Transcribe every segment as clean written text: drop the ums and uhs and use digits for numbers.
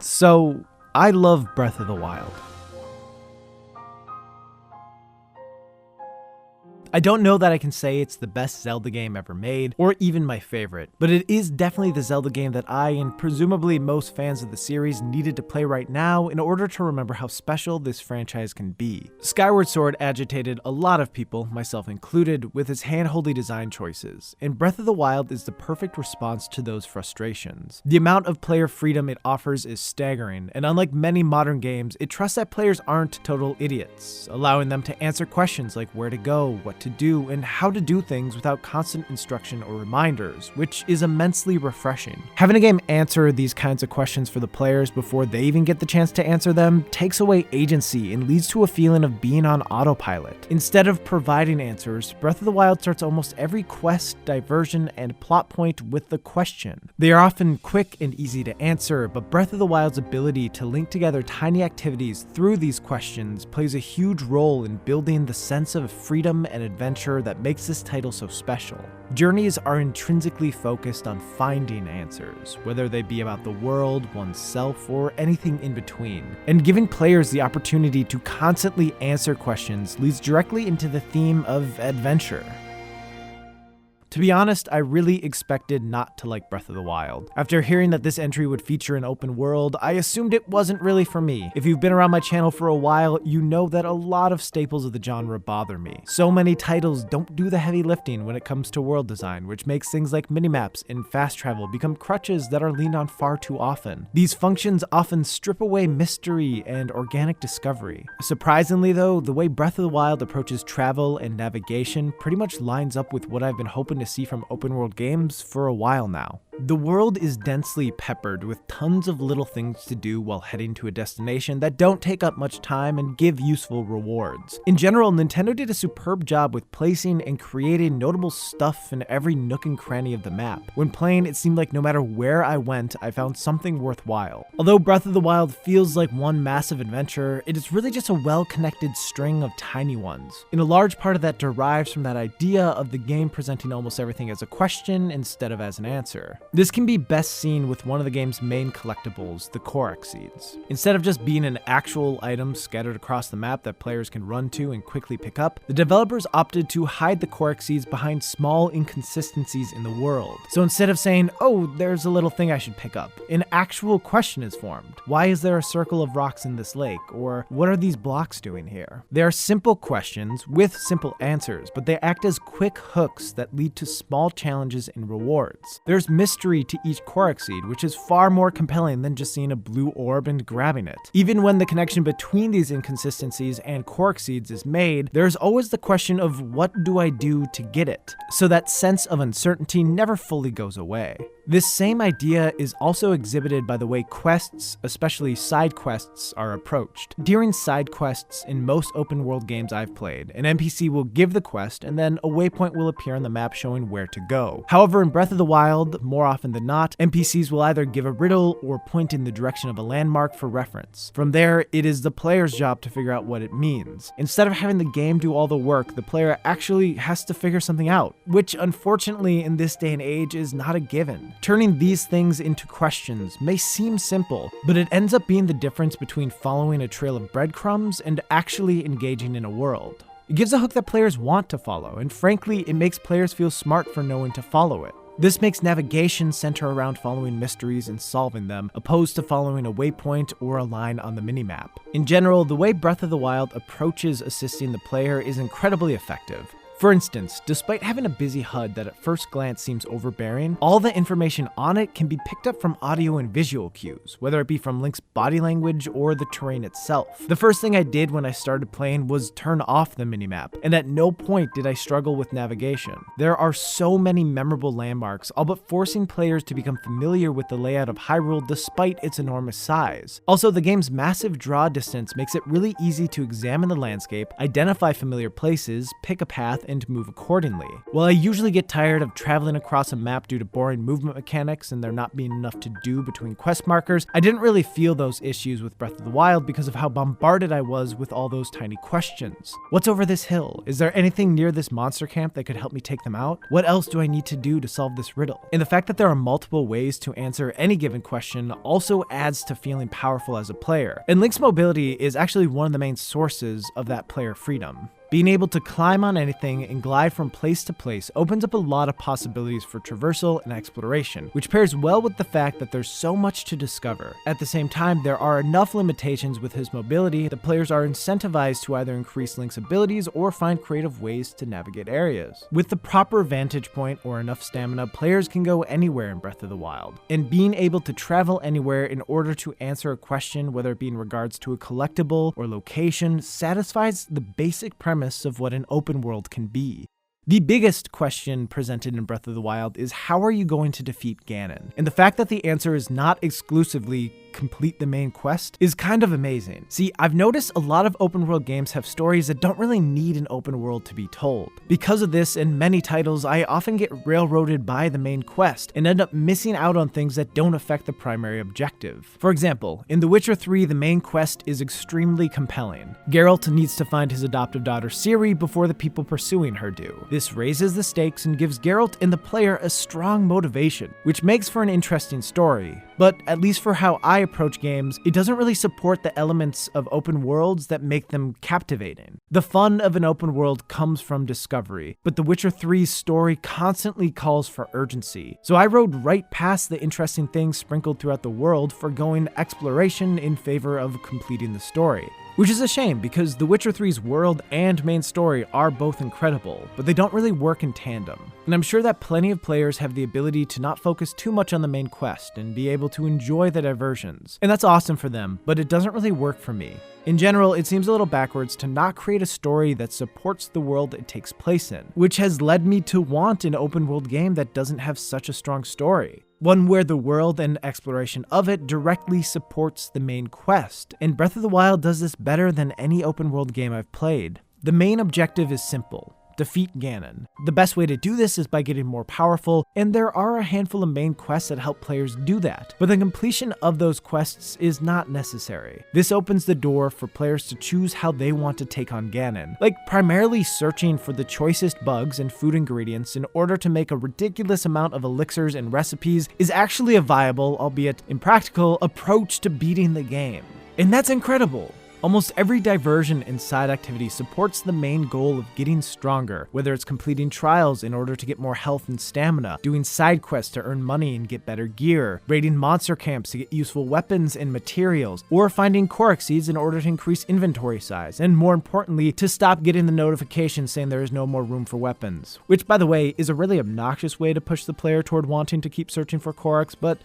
So, I love Breath of the Wild. I don't know that I can say it's the best Zelda game ever made, or even my favorite, but it is definitely the Zelda game that I, and presumably most fans of the series, needed to play right now in order to remember how special this franchise can be. Skyward Sword agitated a lot of people, myself included, with its hand-holdy design choices, and Breath of the Wild is the perfect response to those frustrations. The amount of player freedom it offers is staggering, and unlike many modern games, it trusts that players aren't total idiots, allowing them to answer questions like where to go, what to do, and how to do things without constant instruction or reminders, which is immensely refreshing. Having a game answer these kinds of questions for the players before they even get the chance to answer them takes away agency and leads to a feeling of being on autopilot. Instead of providing answers, Breath of the Wild starts almost every quest, diversion, and plot point with the question. They are often quick and easy to answer, but Breath of the Wild's ability to link together tiny activities through these questions plays a huge role in building the sense of freedom and adventure that makes this title so special. Journeys are intrinsically focused on finding answers, whether they be about the world, oneself, or anything in between. And giving players the opportunity to constantly answer questions leads directly into the theme of adventure. To be honest, I really expected not to like Breath of the Wild. After hearing that this entry would feature an open world, I assumed it wasn't really for me. If you've been around my channel for a while, you know that a lot of staples of the genre bother me. So many titles don't do the heavy lifting when it comes to world design, which makes things like minimaps and fast travel become crutches that are leaned on far too often. These functions often strip away mystery and organic discovery. Surprisingly though, the way Breath of the Wild approaches travel and navigation pretty much lines up with what I've been hoping to see from open world games for a while now. The world is densely peppered with tons of little things to do while heading to a destination that don't take up much time and give useful rewards. In general, Nintendo did a superb job with placing and creating notable stuff in every nook and cranny of the map. When playing, it seemed like no matter where I went, I found something worthwhile. Although Breath of the Wild feels like one massive adventure, it is really just a well-connected string of tiny ones. And a large part of that derives from that idea of the game presenting almost everything as a question instead of as an answer. This can be best seen with one of the game's main collectibles, the Korok Seeds. Instead of just being an actual item scattered across the map that players can run to and quickly pick up, the developers opted to hide the Korok Seeds behind small inconsistencies in the world. So instead of saying, oh, there's a little thing I should pick up, an actual question is formed. Why is there a circle of rocks in this lake? Or what are these blocks doing here? They are simple questions with simple answers, but they act as quick hooks that lead to small challenges and rewards. There's mystery to each Korok Seed, which is far more compelling than just seeing a blue orb and grabbing it. Even when the connection between these inconsistencies and Korok Seeds is made, there's always the question of what do I do to get it? So that sense of uncertainty never fully goes away. This same idea is also exhibited by the way quests, especially side quests, are approached. During side quests in most open world games I've played, an NPC will give the quest and then a waypoint will appear on the map showing where to go. However, in Breath of the Wild, more often than not, NPCs will either give a riddle or point in the direction of a landmark for reference. From there, it is the player's job to figure out what it means. Instead of having the game do all the work, the player actually has to figure something out, which unfortunately in this day and age is not a given. Turning these things into questions may seem simple, but it ends up being the difference between following a trail of breadcrumbs and actually engaging in a world. It gives a hook that players want to follow, and frankly, it makes players feel smart for knowing to follow it. This makes navigation center around following mysteries and solving them, opposed to following a waypoint or a line on the minimap. In general, the way Breath of the Wild approaches assisting the player is incredibly effective. For instance, despite having a busy HUD that at first glance seems overbearing, all the information on it can be picked up from audio and visual cues, whether it be from Link's body language or the terrain itself. The first thing I did when I started playing was turn off the minimap, and at no point did I struggle with navigation. There are so many memorable landmarks, all but forcing players to become familiar with the layout of Hyrule despite its enormous size. Also, the game's massive draw distance makes it really easy to examine the landscape, identify familiar places, pick a path, and move accordingly. While I usually get tired of traveling across a map due to boring movement mechanics and there not being enough to do between quest markers, I didn't really feel those issues with Breath of the Wild because of how bombarded I was with all those tiny questions. What's over this hill? Is there anything near this monster camp that could help me take them out? What else do I need to do to solve this riddle? And the fact that there are multiple ways to answer any given question also adds to feeling powerful as a player. And Link's mobility is actually one of the main sources of that player freedom. Being able to climb on anything and glide from place to place opens up a lot of possibilities for traversal and exploration, which pairs well with the fact that there's so much to discover. At the same time, there are enough limitations with his mobility that players are incentivized to either increase Link's abilities or find creative ways to navigate areas. With the proper vantage point or enough stamina, players can go anywhere in Breath of the Wild. And being able to travel anywhere in order to answer a question, whether it be in regards to a collectible or location, satisfies the basic premise of what an open world can be. The biggest question presented in Breath of the Wild is how are you going to defeat Ganon? And the fact that the answer is not exclusively complete the main quest is kind of amazing. See, I've noticed a lot of open world games have stories that don't really need an open world to be told. Because of this, in many titles, I often get railroaded by the main quest and end up missing out on things that don't affect the primary objective. For example, in The Witcher 3, the main quest is extremely compelling. Geralt needs to find his adoptive daughter Ciri before the people pursuing her do. This raises the stakes and gives Geralt and the player a strong motivation, which makes for an interesting story. But at least for how I approach games, it doesn't really support the elements of open worlds that make them captivating. The fun of an open world comes from discovery, but The Witcher 3's story constantly calls for urgency. So I rode right past the interesting things sprinkled throughout the world, forgoing exploration in favor of completing the story. Which is a shame because The Witcher 3's world and main story are both incredible, but they don't really work in tandem. And I'm sure that plenty of players have the ability to not focus too much on the main quest and be able to enjoy the diversions. And that's awesome for them, but it doesn't really work for me. In general, it seems a little backwards to not create a story that supports the world it takes place in, which has led me to want an open world game that doesn't have such a strong story. One where the world and exploration of it directly supports the main quest, and Breath of the Wild does this better than any open world game I've played. The main objective is simple: defeat Ganon. The best way to do this is by getting more powerful, and there are a handful of main quests that help players do that, but the completion of those quests is not necessary. This opens the door for players to choose how they want to take on Ganon, like primarily searching for the choicest bugs and food ingredients in order to make a ridiculous amount of elixirs and recipes is actually a viable, albeit impractical, approach to beating the game. And that's incredible. Almost every diversion and side activity supports the main goal of getting stronger, whether it's completing trials in order to get more health and stamina, doing side quests to earn money and get better gear, raiding monster camps to get useful weapons and materials, or finding Korok seeds in order to increase inventory size, and more importantly, to stop getting the notification saying there is no more room for weapons. Which, by the way, is a really obnoxious way to push the player toward wanting to keep searching for Koroks, but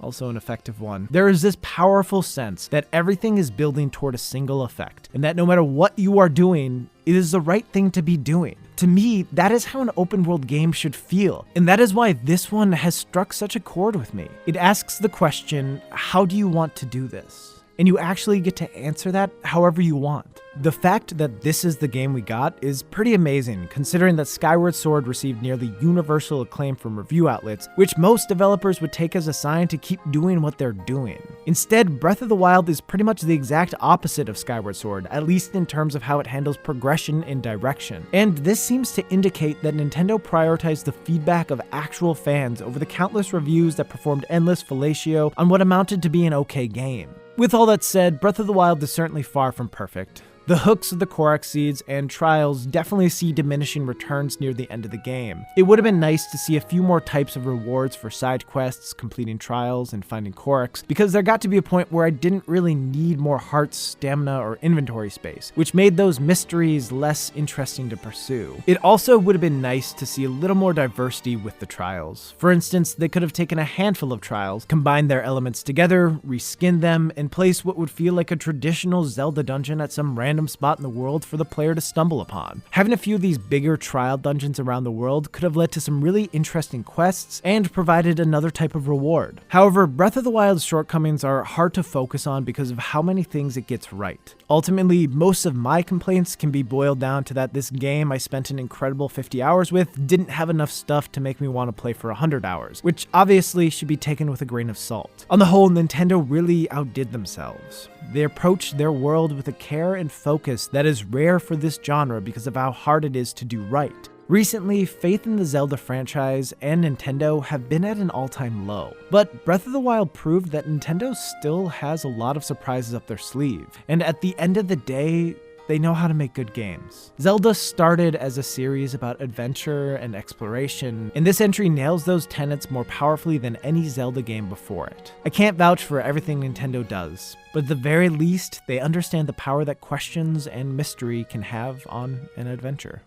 also an effective one. There is this powerful sense that everything is building toward a single effect, and that no matter what you are doing, it is the right thing to be doing. To me, that is how an open world game should feel, and that is why this one has struck such a chord with me. It asks the question, how do you want to do this? And you actually get to answer that however you want. The fact that this is the game we got is pretty amazing, considering that Skyward Sword received nearly universal acclaim from review outlets, which most developers would take as a sign to keep doing what they're doing. Instead, Breath of the Wild is pretty much the exact opposite of Skyward Sword, at least in terms of how it handles progression and direction. And this seems to indicate that Nintendo prioritized the feedback of actual fans over the countless reviews that performed endless fellatio on what amounted to be an okay game. With all that said, Breath of the Wild is certainly far from perfect. The hooks of the Korok seeds and trials definitely see diminishing returns near the end of the game. It would have been nice to see a few more types of rewards for side quests, completing trials, and finding Koroks, because there got to be a point where I didn't really need more hearts, stamina, or inventory space, which made those mysteries less interesting to pursue. It also would have been nice to see a little more diversity with the trials. For instance, they could have taken a handful of trials, combined their elements together, reskinned them, and placed what would feel like a traditional Zelda dungeon at some random random spot in the world for the player to stumble upon. Having a few of these bigger trial dungeons around the world could have led to some really interesting quests and provided another type of reward. However, Breath of the Wild's shortcomings are hard to focus on because of how many things it gets right. Ultimately, most of my complaints can be boiled down to that this game I spent an incredible 50 hours with didn't have enough stuff to make me want to play for 100 hours, which obviously should be taken with a grain of salt. On the whole, Nintendo really outdid themselves. They approached their world with a care and focus that is rare for this genre because of how hard it is to do right. Recently, faith in the Zelda franchise and Nintendo have been at an all-time low, but Breath of the Wild proved that Nintendo still has a lot of surprises up their sleeve, and at the end of the day, they know how to make good games. Zelda started as a series about adventure and exploration, and this entry nails those tenets more powerfully than any Zelda game before it. I can't vouch for everything Nintendo does, but at the very least, they understand the power that questions and mystery can have on an adventure.